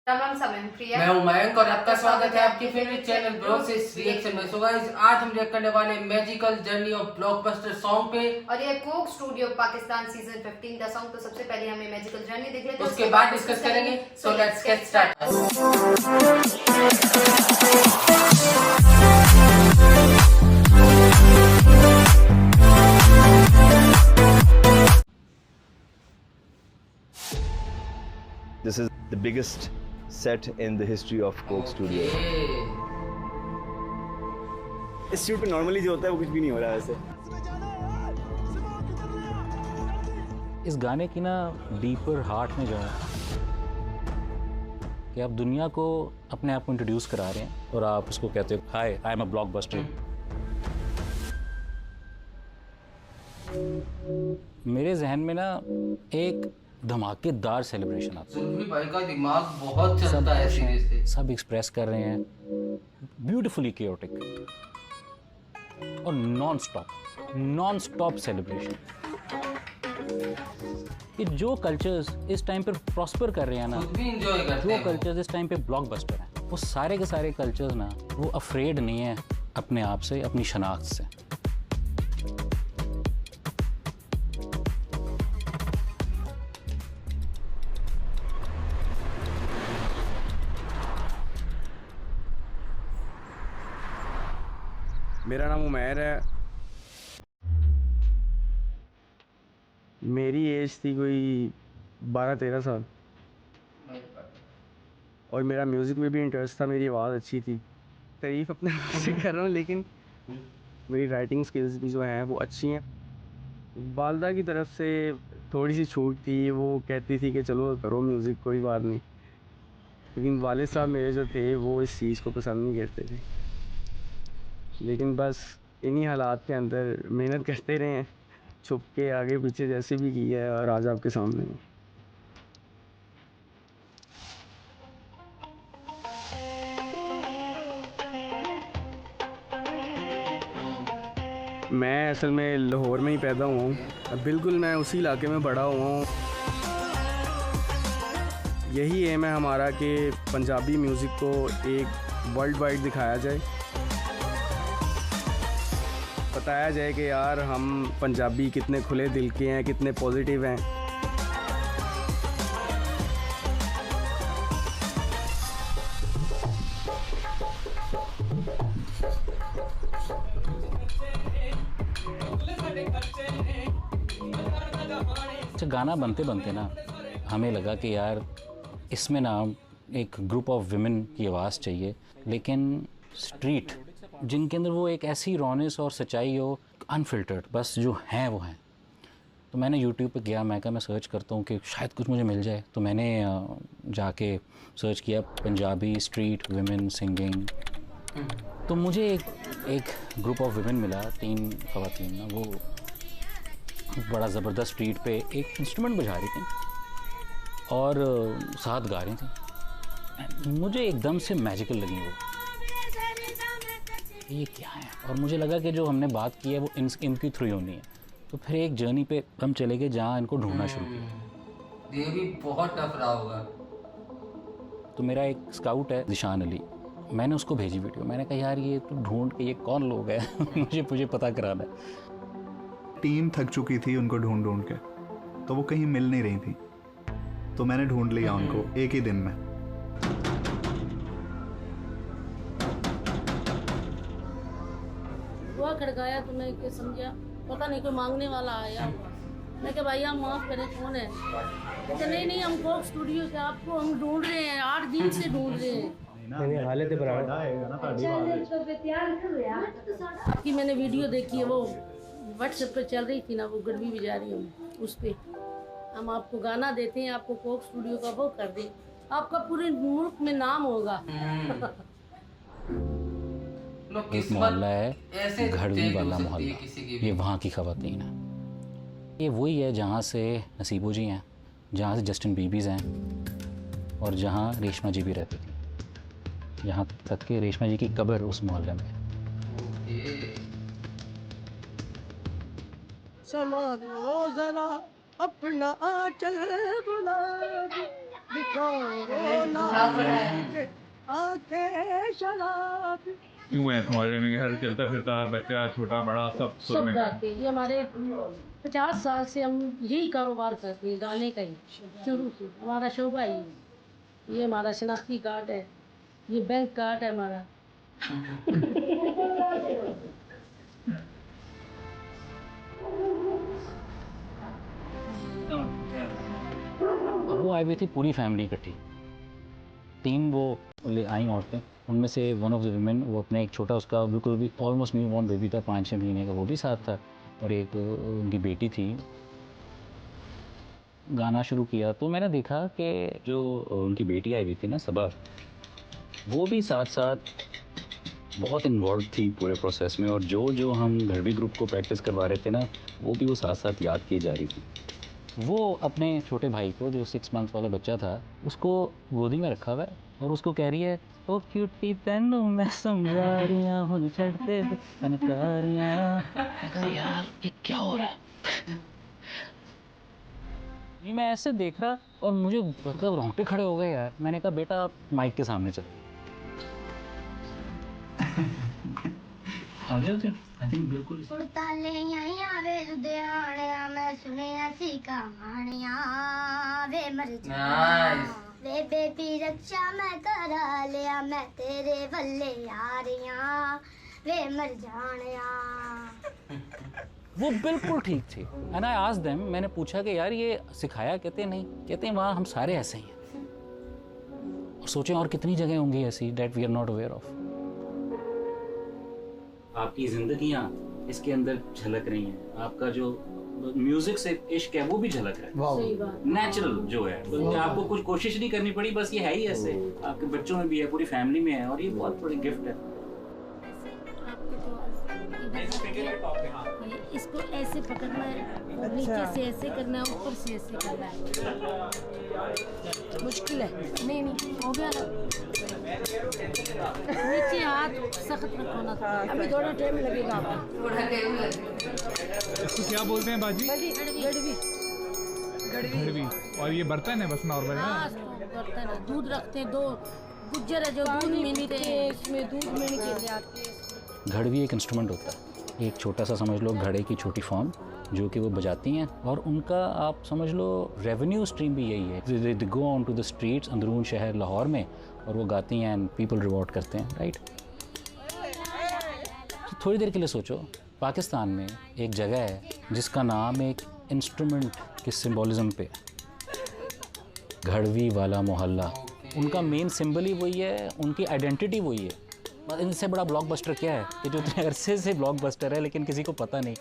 राम राम सब, मैं प्रिया। मैं हूं मयंक और आपका स्वागत है आपके फेवरेट चैनल ब्रोसिस रिएक्शन में। सो गाइस, आज हम रिएक्ट करने वाले हैं magical journey of blockbuster song पे। और ये कोक स्टूडियो पाकिस्तान सीजन 15 का सॉन्ग। तो सबसे पहले हमें मैजिकल जर्नी देख लेते हैं, उसके बाद डिस्कस करेंगे। So let's get start. This is the biggest set in the history of Coke Studios. इस शूट पे नॉर्मली जो होता है वो कुछ भी नहीं हो रहा है वैसे। इस गाने की ना डीपर हार्ट में जो है कि आप दुनिया को अपने आप को इंट्रोड्यूस करा रहे हैं और आप उसको कहते हो हाय आई एम अ ब्लॉकबस्टर। मेरे जहन में ना एक धमाकेदार सेलिब्रेशन आता है। सुल्फी भाई का दिमाग बहुत चलता है सीरियसली। सब एक्सप्रेस कर रहे हैं, ब्यूटीफुली केओटिक और नॉन स्टॉप सेलिब्रेशन। कि जो कल्चर्स इस टाइम पे प्रॉस्पर कर रहे हैं ना, खुद भी एंजॉय करते जो हैं। कल्चर्स इस टाइम पे ब्लॉकबस्टर हैं, वो सारे के सारे कल्चर्स ना वो अफ्रेड नहीं है अपने आप से, अपनी शनाख्त से। मेरा नाम उमैर है। मेरी एज थी कोई 12-13 साल और मेरा म्यूज़िक में भी इंटरेस्ट था। मेरी आवाज़ अच्छी थी। तारीफ़ अपने आप से कर रहा हूँ, लेकिन मेरी राइटिंग स्किल्स भी जो हैं वो अच्छी हैं। वालदा की तरफ से थोड़ी सी छूट थी, वो कहती थी कि चलो करो म्यूज़िक, कोई बात नहीं। लेकिन वालिद साहब मेरे जो थे वो इस चीज़ को पसंद नहीं करते थे। लेकिन बस इन्हीं हालात के अंदर मेहनत करते रहे हैं, छुप के आगे पीछे जैसे भी की है, और आज आपके सामने हूँ। मैं असल में लाहौर में ही पैदा हुआ हूँ, बिल्कुल मैं उसी इलाके में बड़ा हुआ हूँ। यही एम है हमारा कि पंजाबी म्यूज़िक को एक वर्ल्ड वाइड दिखाया जाए, बताया जाए कि यार हम पंजाबी कितने खुले दिल के हैं, कितने पॉजिटिव हैं। अच्छा, गाना बनते बनते ना हमें लगा कि यार इसमें ना एक ग्रुप ऑफ विमेन की आवाज़ चाहिए, लेकिन स्ट्रीट जिनके अंदर वो एक ऐसी रॉनेस और सच्चाई हो, अनफिल्टर्ड, बस जो हैं वो हैं। तो मैंने यूट्यूब पे गया, मैं कहा मैं सर्च करता हूँ कि शायद कुछ मुझे मिल जाए। तो मैंने जाके सर्च किया पंजाबी स्ट्रीट विमेन सिंगिंग। तो मुझे एक ग्रुप ऑफ विमेन मिला, 3 ख़वातीन ना, वो बड़ा ज़बरदस्त स्ट्रीट पे एक इंस्ट्रूमेंट बजा रही थी और साथ गा रही थी। मुझे एकदम से मैजिकल लगी वो, ये क्या है। और मुझे लगा कि जो हमने बात की है वो इनकी थ्रू होनी है। तो फिर एक जर्नी पे हम चले गए जहाँ इनको ढूंढना शुरू किया। ये भी बहुत टफ रहा होगा। तो मेरा एक स्काउट है जिशान अली, मैंने उसको भेजी वीडियो। मैंने कहा यार ये तो ढूंढ के ये कौन लोग हैं मुझे पता कराना है। टीम थक चुकी थी उनको ढूंढ ढूंढ के, तो वो कहीं मिल नहीं रही थी। तो मैंने ढूंढ लिया उनको एक ही दिन में। बुआ खड़काया तो मैं क्या समझा, पता नहीं कोई मांगने वाला आया होगा। मैं कहा भाई आप माफ़ करें, कौन है? कहते नहीं हम कोक स्टूडियो से आपको हम ढूंढ रहे हैं, 8 दिन से ढूंढ रहे हैं। आपकी मैंने वीडियो देखी है, वो व्हाट्सएप पे चल रही थी ना, वो गर्मी भी जा रही है उस पर। हम आपको गाना देते हैं, आपको कोक स्टूडियो का वो कर दें, आपका पूरे मुल्क में नाम होगा। एक मोहल्ला है घड़वी वाला मोहल्ला, ये वहाँ की ख़वातीन है। ये वही है जहाँ से नसीबो जी हैं, जहाँ से जस्टिन बीबीज़ हैं और जहाँ रेशमा जी भी रहती थी। यहाँ तक कि रेशमा जी की कब्र उस मोहल्ले में। संभालो जरा अपना आंचल गुलाबी, क्यों है तुम्हारे में घर चलता फिरता बच्चा छोटा बड़ा सब सुर सब में गाते हैं। ये हमारे 50 साल से हम यही कारोबार करते हैं, गाने का ही शुरू से हमारा शोभा ही है। ये हमारा शनाख्ती कार्ड है, ये बैंक कार्ड है हमारा। वो आई हुई थी पूरी फैमिली इकट्ठी, 3 वो ले आई औरतें, उनमें से वन ऑफ द वुमेन वो अपने एक छोटा उसका बिल्कुल भी ऑलमोस्ट न्यू बॉर्न बेबी था 5-6 महीने का, वो भी साथ था, और एक उनकी बेटी थी। गाना शुरू किया तो मैंने देखा कि जो उनकी बेटी आई हुई थी ना सबा, वो भी साथ साथ बहुत इन्वॉल्व थी पूरे प्रोसेस में, और जो जो हम घरवी ग्रुप को प्रैक्टिस करवा रहे थे ना, वो भी वो साथ साथ याद की जा रही थी। वो अपने छोटे भाई को, जो 6 मंथ्स वाला बच्चा था, उसको गोदी में रखा हुआ है और उसको कह रही है, ओ क्यूटी तेनू मैं समझा रही हूँ चढ़ते फनकारियाँ। यार ये क्या हो रहा है? ये मैं ऐसे देख रहा और मुझे मतलब रोंगटे खड़े हो गए यार। मैंने कहा बेटा आप माइक के सामने चल। बिल्कुल वे बेबी रक्षा मैं करा लिया, मैं तेरे बल्ले यारियां वे मर जानिया। वो बिल्कुल ठीक थी। एंड आई आस्क्ड देम, मैंने पूछा कि यार ये सिखाया? कहते नहीं, कहते हैं वहाँ हम सारे ऐसे ही हैं। और सोचें और कितनी जगह होंगी ऐसी that we are not aware of. आपकी जिंदगियाँ इसके अंदर झलक रही हैं, आपका जो म्यूजिक से इश्क है वो भी झलक रहा है, नेचुरल जो है, बल्कि आपको कुछ कोशिश नहीं करनी पड़ी, बस ये है ही ऐसे, आपके बच्चों में भी है, पूरी फैमिली में है, और ये बहुत बड़ी गिफ्ट है। इसको ऐसे पकड़ना है, और नीचे से ऐसे करना है, ऊपर से ऐसे करना है। मुश्किल है। नहीं हो गया ना। नीचे हाथ सख्त रखना था, अभी थोड़ा टाइम लगेगा आपको। थोड़ा टाइम लगेगा। इसको क्या बोलते हैं बाजी? गड़वी। और ये बर्तन है बस नॉर्मल है? हाँ, बर्तन है। दूध रखते हैं, 2 गुज्जर है जो दूध मिलते हैं, इसमें दूध मिल के ले आते हैं। घड़वी एक इंस्ट्रूमेंट होता है, एक छोटा सा समझ लो घड़े की छोटी फॉर्म, जो कि वो बजाती हैं, और उनका आप समझ लो रेवेन्यू स्ट्रीम भी यही है। They go on to the streets अंदरून शहर लाहौर में, और वो गाती हैं एंड पीपल रिवॉर्ड करते हैं, राइट। तो थोड़ी देर के लिए सोचो, पाकिस्तान में एक जगह है जिसका नाम एक इंस्ट्रूमेंट के सिंबॉलिज्म पे, घड़वी वाला मोहल्ला। उनका मेन सिंबल ही वही है, उनकी आइडेंटिटी वही है। इनसे बड़ा ब्लॉकबस्टर क्या है कि जो इतने अरसे से ब्लॉकबस्टर है लेकिन किसी को पता नहीं।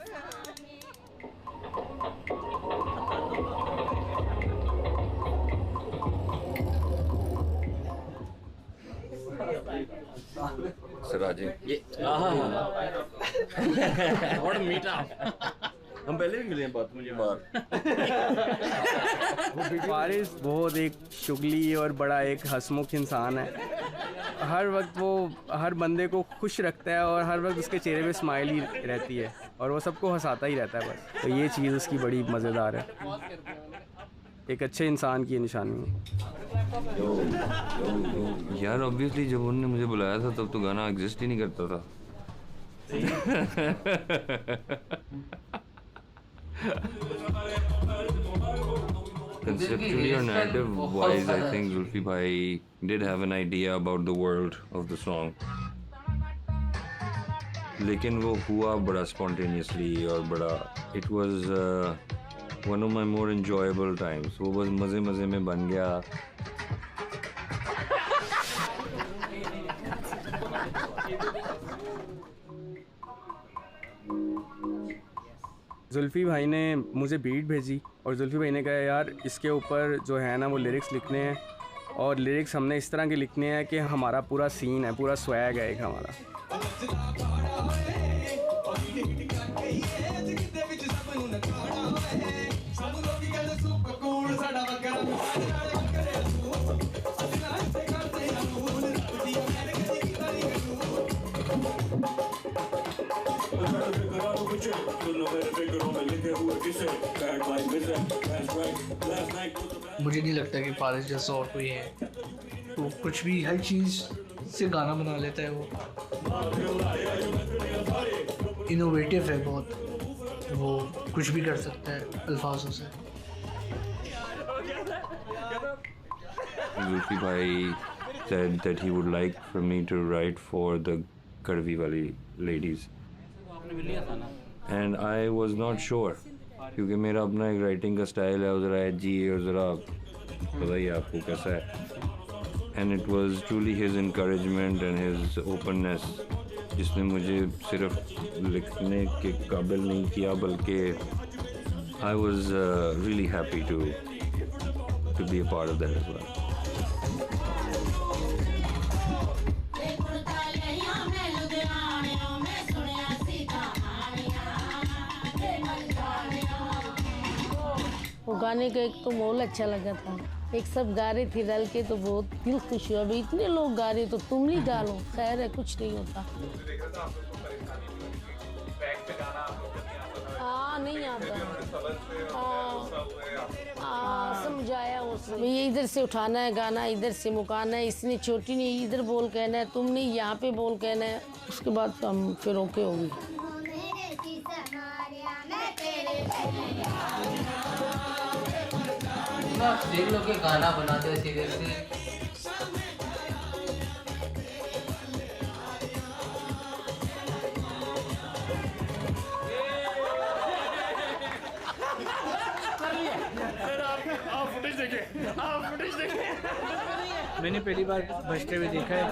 सिराजी ये व्हाट मीट अप। हम पहले भी मिले हैं, बात मुझे बाहर। फारिस बहुत एक शुगली और बड़ा एक हंसमुख इंसान है। हर वक्त वो हर बंदे को खुश रखता है, और हर वक्त उसके चेहरे पे स्माइल ही रहती है, और वो सबको हंसाता ही रहता है बस। तो ये चीज़ उसकी बड़ी मज़ेदार है, एक अच्छे इंसान की निशानी है। यार ऑब्वियसली जब उन्होंने मुझे बुलाया था तब तो गाना एग्जिस्ट ही नहीं करता था। Conceptually or narrative wise, I think Zulfi bhai did have an idea about the world of the song. लेकिन वो हुआ बड़ा spontaneously और बड़ा it was one of my more enjoyable times. वो बस मज़े मज़े में बन गया। जुल्फ़ी भाई ने मुझे बीट भेजी, और जुल्फ़ी भाई ने कहा यार इसके ऊपर जो है ना वो लिरिक्स लिखने हैं, और लिरिक्स हमने इस तरह के लिखने हैं कि हमारा पूरा सीन है, पूरा स्वैग है एक हमारा। मेरे फिक्रों में लिखे हुए किसे बैड वाइब मिसे, फ्लैश ब्रेक, लास्ट नाइट मुझे नहीं लगता कि फारिस जैसा और कोई है। तो कुछ भी हर चीज़ से गाना बना लेता है वो। इनोवेटिव है बहुत, वो कुछ भी कर सकता है अल्फाजों से। Zulfi bhai said that he would like for me to write for the Karvi wali ladies. And I was not sure क्योंकि मेरा अपना एक राइटिंग का स्टाइल है, ज़रा एजी और ज़रा पता ही आपको कैसा है। And it was truly his encouragement and his openness जिसने मुझे सिर्फ लिखने के काबिल नहीं किया, बल्कि I was really happy to be a part of that as well. वो गाने का एक तो माहौल अच्छा लगा था, एक सब गा रहे थे रल के, तो बहुत दिल खुश हुआ। अभी इतने लोग गा रहे तो तुम नहीं गा लो, खैर है कुछ नहीं होता। हाँ नहीं आता, समझाया उसने, ये इधर से उठाना है गाना, इधर से मुकाना है, इसने छोटी नहीं इधर बोल कहना है, तुमने यहाँ पे बोल कहना है, उसके बाद हम फिर ओके होगी। देख लो कि गाना बनाते हैं सीरियसली। मैंने पहली बार बजते हुए देखा है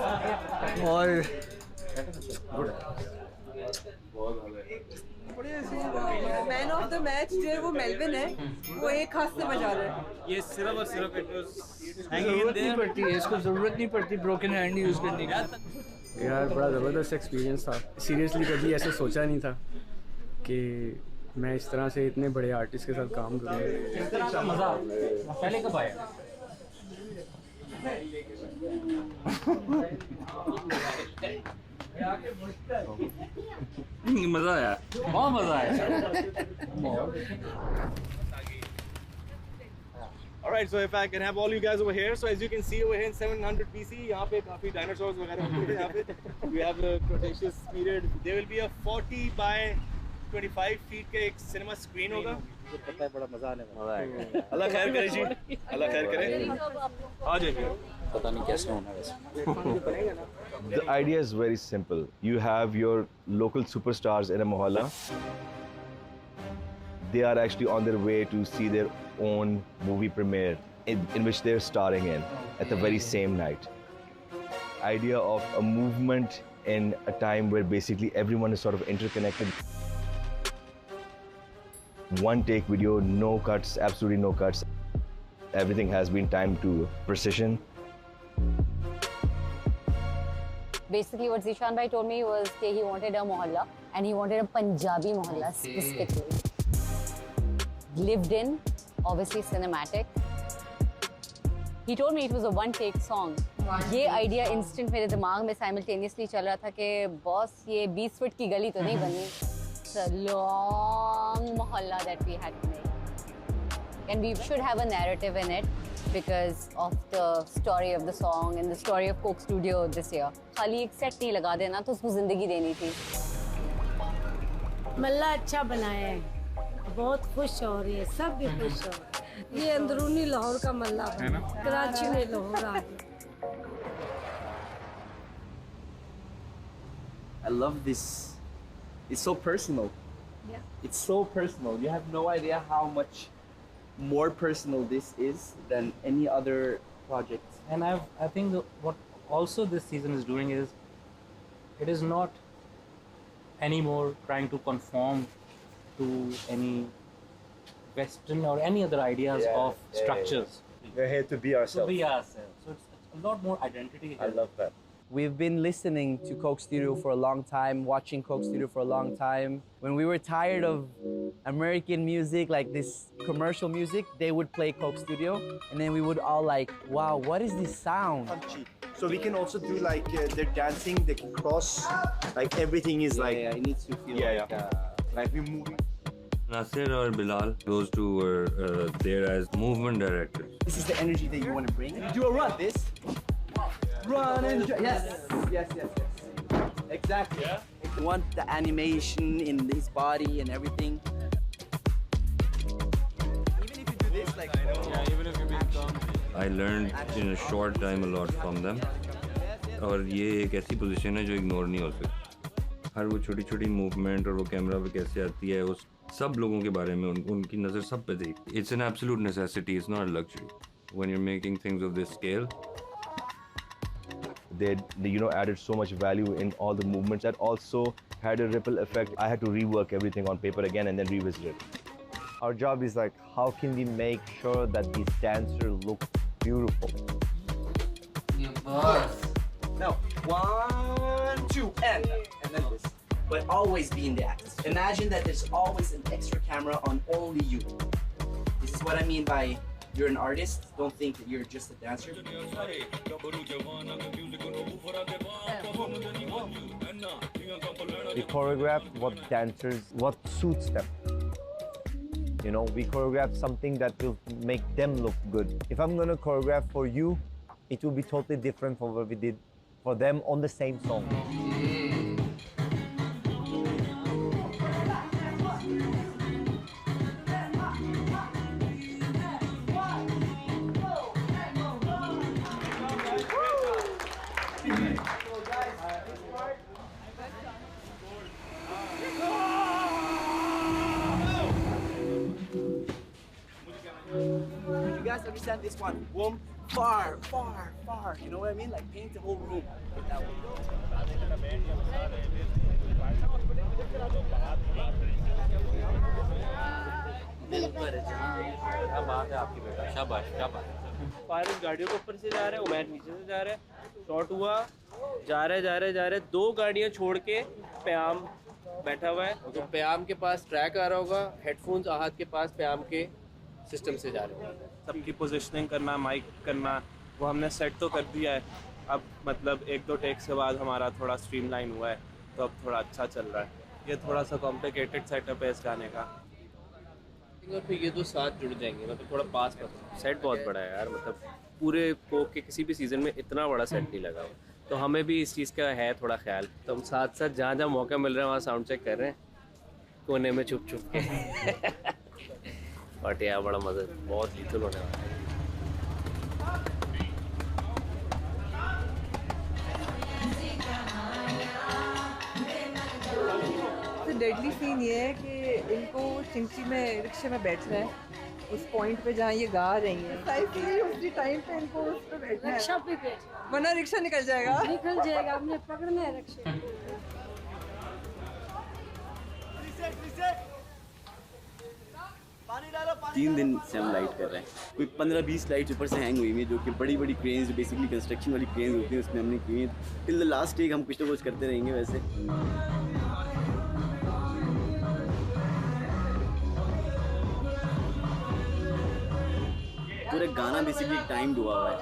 और मैन ऑफ द मैच जो है वो मेलविन है, वो एक हाथ से बजा रहा है। ये सिर्फ और सिर्फ जरूरत नहीं पड़ती है, इसको ज़रूरत नहीं पड़ती ब्रोकन हैंड यूज़ करने की। यार बड़ा ज़बरदस्त एक्सपीरियंस था। सीरियसली कभी ऐसे सोचा नहीं था कि मैं इस तरह से इतने बड़े आर्टिस्ट के साथ काम करूँ। इस तरह का मज़ा पहले कब आया? मजा आया, बहुत मजा आया। Alright, so if I can have all you guys over here. So as you can see over here in 700 BC, यहाँ पे काफी dinosaurs वगैरह होते हैं यहाँ पे। We have the Cretaceous period. There will be a 40 by 25 feet का एक cinema screen होगा। मुझे पता है बड़ा मजा आने वाला है। अल्लाह खैर करे जी, अल्लाह खैर करे। आ जाइए। पता नहीं कैसे होना वैसे। The idea is very simple. You have your local superstars in a mohalla. They are actually on their way to see their own movie premiere in which they're starring in at the very same night. Idea of a movement in a time where basically everyone is sort of interconnected. One take video, no cuts, absolutely no cuts. Everything has been timed to precision. Basically, what Zishan bhai told me was that he wanted a mohalla and he wanted a Punjabi mohalla specifically. Lived in, obviously cinematic. He told me it was a one-take song. ये idea instant मेरे दिमाग में simultaneously चल रहा था कि boss ये 20 foot की गली तो नहीं बनी। It's a long mohalla that we had to make. And we should have a narrative in it because of the story of the song and the story of Coke Studio this year. खाली एक set नहीं लगा देना तो उसको जिंदगी देनी थी। मल्ला अच्छा बनाया है, बहुत खुश हो रही है, सब भी खुश हो। ये अंदरूनी लाहौर का मल्ला है ना, कराची में लाहौर आ गया। I love this. It's so personal. Yeah. It's so personal. You have no idea how much more personal this is than any other project. And I think what also this season is doing is it is not anymore trying to conform to any Western or any other ideas of structures. We're here to be ourselves. To be ourselves. So it's a lot more identity here. I love that. We've been listening to Coke Studio for a long time, watching Coke Studio for a long time. When we were tired of American music, like this commercial music, they would play Coke Studio, and then we would all like, wow, what is this sound? So we can also do like they're dancing, they can cross, like everything is like. Yeah, it needs to feel like we moving. Nasir or Bilal, those two were there as movement directors. This is the energy that you want to bring. You do a run. This. Run and yes. Exactly. Yeah. You want the animation in his body and everything. Even if you do this, like even if you become. I learned in a short time a lot from them. और ये एक ऐसी position है जो ignore नहीं हो सकती. हर वो छोटी छोटी मूवमेंट और वो कैमरा पे कैसे आती है, उस सब लोगों के बारे में उनकी नज़र सब पे थी. It's an absolute necessity. It's not a luxury. When you're making things of this scale. They added so much value in all the movements that also had a ripple effect. I had to rework everything on paper again and then revisit it. Our job is like, how can we make sure that these dancers look beautiful? ये बस. No. 1, 2, and then this. But always be in the act. Imagine that there's always an extra camera on only you. This is what I mean by you're an artist. Don't think that you're just a dancer. We choreograph what suits them. We choreograph something that will make them look good. If I'm gonna choreograph for you, it will be totally different from what we did for them on the same song. You guys understand this one? Boom, far. You know what I mean? Like paint the whole room with that Faris गाड़ियों के ऊपर से जा रहे हैं, उमैर नीचे से जा रहे हैं. शॉट हुआ, जा रहे 2 गाड़ियां छोड़ के प्याम बैठा हुआ है. तो प्याम के पास ट्रैक आ रहा होगा, हेडफोन्स आहत के पास प्याम के सिस्टम से जा रहे हैं. सबकी पोजीशनिंग करना, माइक करना, वो हमने सेट तो कर दिया है. अब मतलब 1-2 टेक्स के बाद हमारा थोड़ा स्ट्रीमलाइन हुआ है, तो अब थोड़ा अच्छा चल रहा है. ये थोड़ा सा कॉम्प्लिकेटेड सेटअप है इस गाने का. और फिर ये 2 साथ जुड़ जाएंगे, मतलब थोड़ा पास सेट बहुत बड़ा है यार. मतलब पूरे कोक के किसी भी सीज़न में इतना बड़ा सेट नहीं लगा हुआ. तो हमें भी इस चीज़ का है थोड़ा ख्याल. तो हम साथ जहाँ मौका मिल रहा है वहाँ साउंड चेक कर रहे हैं, कोने में छुप के. बट यार बड़ा मज़ा, बहुत लीथल होने वाला है. तो डेडली सीन ये है कि इनको चिंची में रिक्शे में बैठ रहे हैं उस पॉइंट पे जहाँ ये गा रही हैं. उसी टाइम पे इनको उस पे बैठना है, रिक्शा पे वरना रिक्शा निकल जाएगा. हमने पकड़ना है रिक्शा. 3 दिन से हम लाइट कर रहे हैं. कोई 15-20 लाइट्स ऊपर से हैंग हुई हुई है, जो कि बड़ी बड़ी क्रेन्स, बेसिकली कंस्ट्रक्शन वाली क्रेन्स होती हैं, उसमें हमने की है. टिल द लास्ट टेक हम कुछ ना कुछ करते रहेंगे. वैसे पूरा गाना बेसिकली टाइम्ड हुआ है.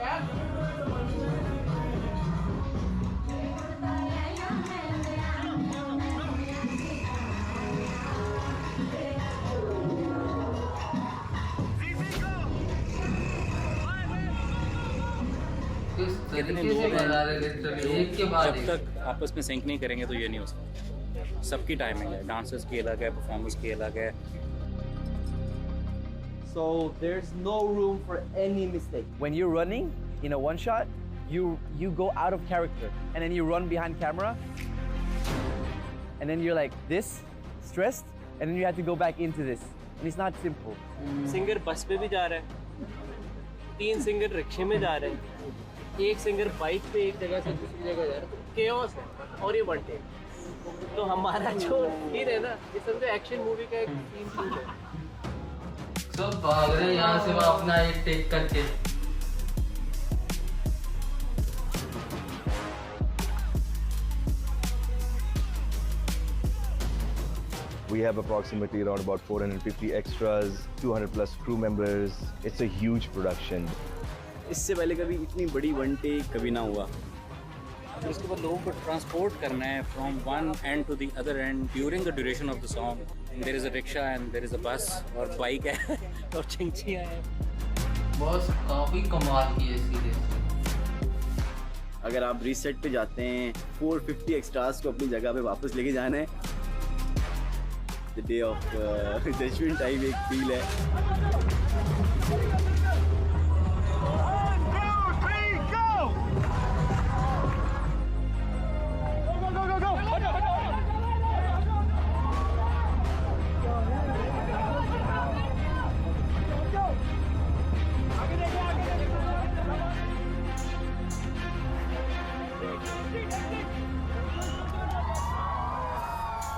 जब तक आपस में सिंक नहीं करेंगे तो ये नहीं हो सकता. सबकी टाइमिंग है, डांसर्स की अलग है, परफॉर्मर्स की अलग है. So there's no room for any mistake. When you're running in a one shot, you go out of character and then you run behind camera and then you're like this, stressed, and then you have to go back into this. And it's not simple. Singer बस पे भी जा रहा है, 3 singer रिक्शे में जा रहे हैं, 1 सिंगर बाइक पे एक जगह से दूसरी जगह जा रहा है. तो केओस है और ये वन टेक. तो हमारा जो सीन है ना, ये समझो एक्शन मूवी का एक सीन है. सब भाग रहे हैं यहाँ से वहाँ अपना एक टेक करके. We have approximately around about 450 extras, 200 plus crew members. It's a huge production. इससे पहले कभी इतनी बड़ी वन टेक कभी ना हुआ. फिर उसके बाद लोगों को ट्रांसपोर्ट करना है from one end to the other end during the duration of the song. There is a rickshaw and there is a bus और बाइक है और चिंचियाँ हैं। बॉस काफ़ी कमाल की है सीरीज। अगर आप रीसेट पे जाते हैं 450 एक्स्ट्रास को अपनी जगह पे वापस लेके जाना है। The day of judgment time एक फील है।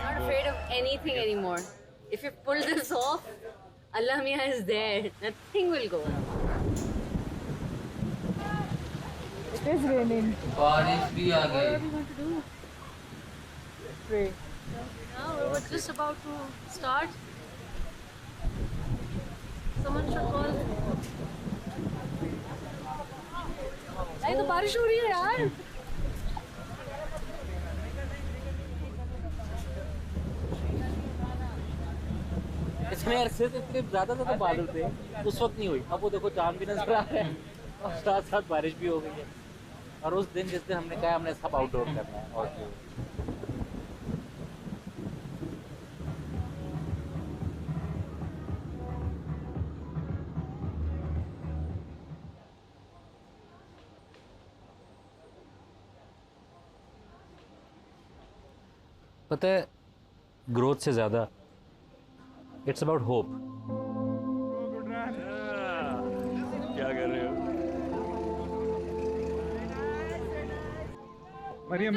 Not afraid of anything anymore. If you pull this off, Allah Mia is there. Nothing will go wrong. It is raining. बारिश भी आ What गई। are we going to do? Pray. Now we were just about to start. Someone should call. नहीं तो बारिश हो रही है यार। इतने अरसे से इतने ज़्यादा बादल थे, उस वक्त नहीं हुई। अब वो देखो चांद भी नजर आ रहा है और साथ साथ बारिश भी हो गई है। और उस दिन जिस दिन हमने कहा हमने सब आउटडोर करना है और पता है ग्रोथ से ज़्यादा इट्स अबाउट होप। क्या कर रहे हो? मरियम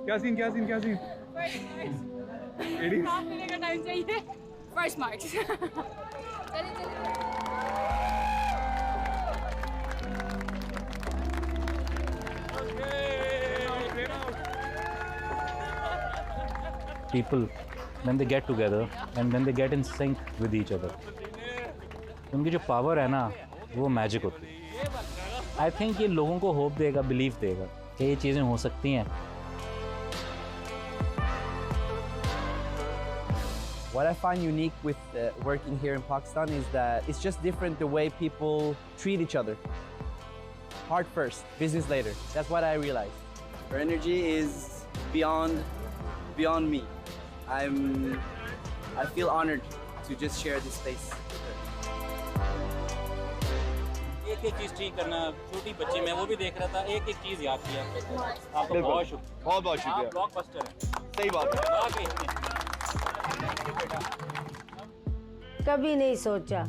क्या सीन लेडीज का टाइम चाहिए first marks people when they get together and when they get in sync with each other, उनकी जो पावर है ना वो मैजिक होती है। आई थिंक ये लोगों को होप देगा, बिलीफ देगा कि ये चीज़ें हो सकती हैं। What I find unique with working here in Pakistan is that it's just different the way people treat each other. Heart first, business later. That's what I realized. Her energy is beyond me. I feel honored to just share this space. एक चीज़ ठीक करना, छोटी बच्ची मैं वो भी देख रहा था, एक चीज़ याद किया आपको। बहुत शुक्रिया, बहुत शुक्रिया। ब्लॉकबस्टर है, सही बात है। कभी नहीं सोचा,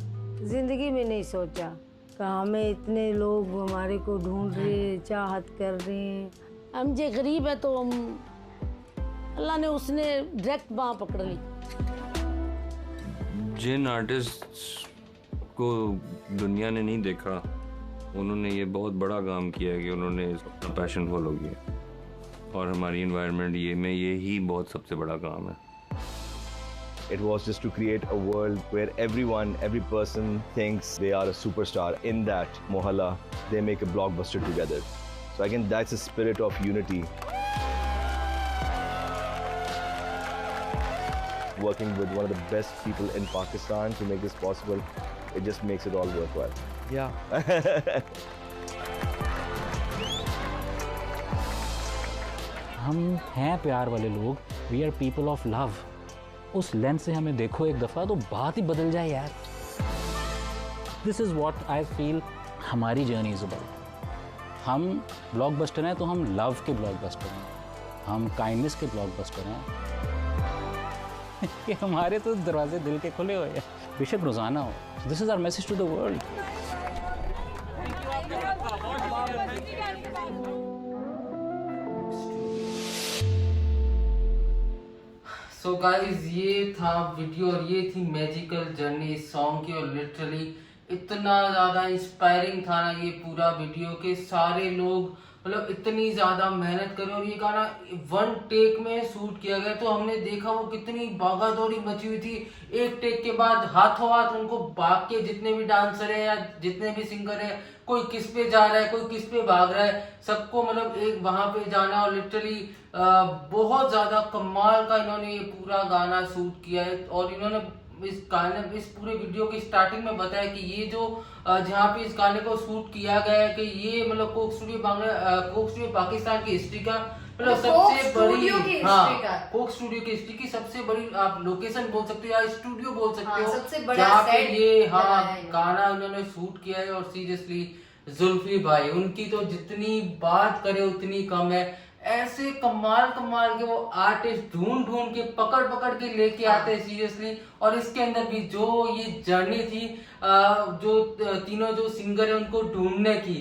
जिंदगी में नहीं सोचा कि हमें इतने लोग हमारे को ढूंढ रहे, चाहत कर रहे हैं। हम जो गरीब है तो हम अल्लाह ने उसने डायरेक्ट बाँह पकड़ ली। जिन आर्टिस्ट्स को दुनिया ने नहीं देखा, उन्होंने ये बहुत बड़ा काम किया है कि उन्होंने अपना पैशन फॉलो किया। और हमारी इन्वायरमेंट में यही बहुत सबसे बड़ा काम है। It was just to create a world where every person thinks they are a superstar. In that mohalla, they make a blockbuster together. So again, that's the spirit of unity. Working with one of the best people in Pakistan to make this possible, it just makes it all worthwhile. Yeah. हम हैं प्यार वाले लोग, we are people of love. उस lens से हमें देखो एक दफ़ा तो बात ही बदल जाए यार। This is what I feel हमारी जर्नी इज़ अबाउट। हम ब्लॉकबस्टर हैं तो हम लव के ब्लॉकबस्टर हैं, हम काइंडनेस के ब्लॉकबस्टर हैं कि हमारे तो दरवाजे दिल के खुले हुए हैं, बेशक रोज़ाना हो। This is our message to the world. So guys ये था वीडियो और ये थी मैजिकल जर्नी इस सॉन्ग की। और लिटरली इतना ज़्यादा इंस्पायरिंग था ना ये पूरा वीडियो के सारे लोग मतलब इतनी ज़्यादा मेहनत करें। और ये गाना 1 टेक में शूट किया गया तो हमने देखा वो कितनी भागा दौड़ी मची हुई थी। एक टेक के बाद हाथों हाथ उनको भाग के जितने भी डांसर हैं या जितने भी सिंगर हैं कोई किस पे जा रहा है, कोई किस पे भाग रहा है, सबको मतलब एक वहां पे जाना। और लिटरली बहुत ज्यादा कमाल का इन्होंने ये पूरा गाना शूट किया है। और इन्होंने इस पूरे वीडियो की स्टार्टिंग में बताया कि ये जो जहाँ पे इस गाने को शूट किया गया है कि ये मतलब कोक स्टूडियो पाकिस्तान की हिस्ट्री का मतलब सबसे बड़ी, हाँ, कोक स्टूडियो की हिस्ट्री की सबसे बड़ी आप लोकेशन बोल सकते हो या स्टूडियो बोल सकते हो, सबसे बड़ा जहाँ पे सेट ये गाना उन्होंने शूट किया है। और सीरियसली जुल्फी भाई, उनकी तो जितनी बात करे उतनी कम है। ऐसे कमाल के वो आर्टिस्ट ढूंढ के पकड़ के लेके आते हैं सीरियसली। और इसके अंदर भी जो ये जर्नी थी, जो तीनों जो सिंगर है उनको ढूंढने की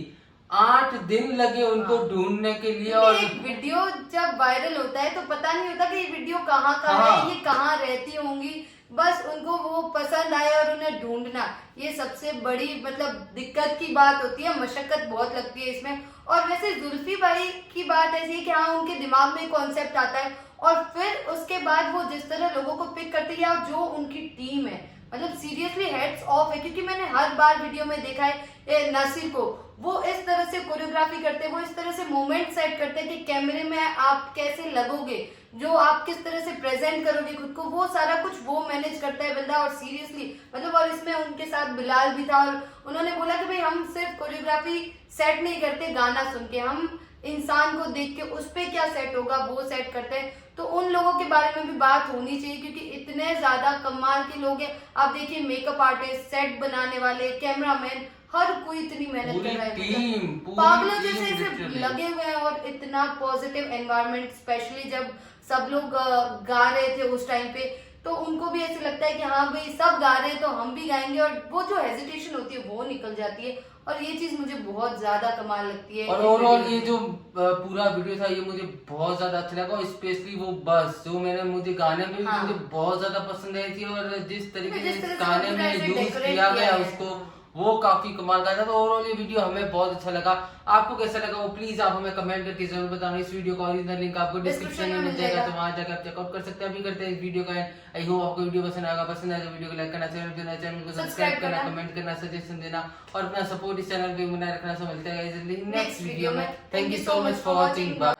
8 दिन लगे उनको ढूंढने के लिए। और एक वीडियो जब वायरल होता है तो पता नहीं होता कि ये वीडियो कहाँ का है, ये कहाँ रहती होंगी, बस उनको वो पसंद आया और उन्हें ढूंढना, ये सबसे बड़ी मतलब दिक्कत की बात होती है, मशक्कत बहुत लगती है इसमें। और वैसे जुल्फी भाई की बात ऐसी है कि हाँ, उनके दिमाग में कॉन्सेप्ट आता है और फिर उसके बाद वो जिस तरह लोगों को पिक करते हैं, या जो उनकी टीम है, मतलब सीरियसली हेड्स ऑफ है। क्योंकि मैंने हर बार वीडियो में देखा है नासिर को, वो इस तरह से कोरियोग्राफी करते हैं, वो इस तरह से मोमेंट सेट करते हैं कि कैमरे में आप कैसे लगोगे, जो आप किस तरह से प्रेजेंट करोगे खुद को, वो सारा कुछ वो मैनेज करता है बंदा। और सीरियसली मतलब, और इसमें उनके साथ बिलाल भी था और उन्होंने बोला कि भाई हम सिर्फ कोरियोग्राफी सेट नहीं करते गाना सुन के, हम इंसान को देख के उस पे क्या सेट होगा वो सेट करते हैं। तो उन लोगों के बारे में भी बात होनी चाहिए क्योंकि इतने ज्यादा कमाल के लोग हैं। आप देखिए मेकअप आर्टिस्ट, सेट बनाने वाले, कैमरामैन, हर कोई इतनी मेहनत कर रहा है, पागलों जैसे ऐसे लगे हुए हैं। और इतना पॉजिटिव एनवायरनमेंट, स्पेशली जब सब लोग गा रहे थे उस टाइम पे, तो उनको भी ऐसे लगता है कि हाँ भाई सब गा रहे हैं तो हम भी गाएंगे, और वो जो हेजिटेशन होती है वो निकल जाती है। और ये चीज मुझे बहुत ज्यादा कमाल लगती है। और ओवरऑल ये जो पूरा वीडियो था ये मुझे बहुत ज्यादा अच्छा लगा। और स्पेशली वो बस जो मुझे गाने में भी मुझे बहुत ज्यादा पसंद आई थी। और जिस तरीके से गाने में यूज किया गया उसको, वो काफी कमाल का था। तो ओवरऑल ये वीडियो हमें बहुत अच्छा लगा। आपको कैसा लगा वो प्लीज आप हमें कमेंट करके जरूर बताना। इस वीडियो का ओरिजिनल लिंक आपको डिस्क्रिप्शन में मिल जाएगा, तो वहां जाकर आप चेकआउट कर सकते हैं। अभी करते हैं इस वीडियो का। आई होप आपको वीडियो पसंद आएगा। पसंद आए तो वीडियो को लाइक करना, चैनल को सब्सक्राइब करना, कमेंट करना, सजेशन देना और अपना सपोर्ट इस चैनल पे बनाए रखना। सब मिलते हैं नेक्स्ट वीडियो में। Thank you so much for watching. Bye.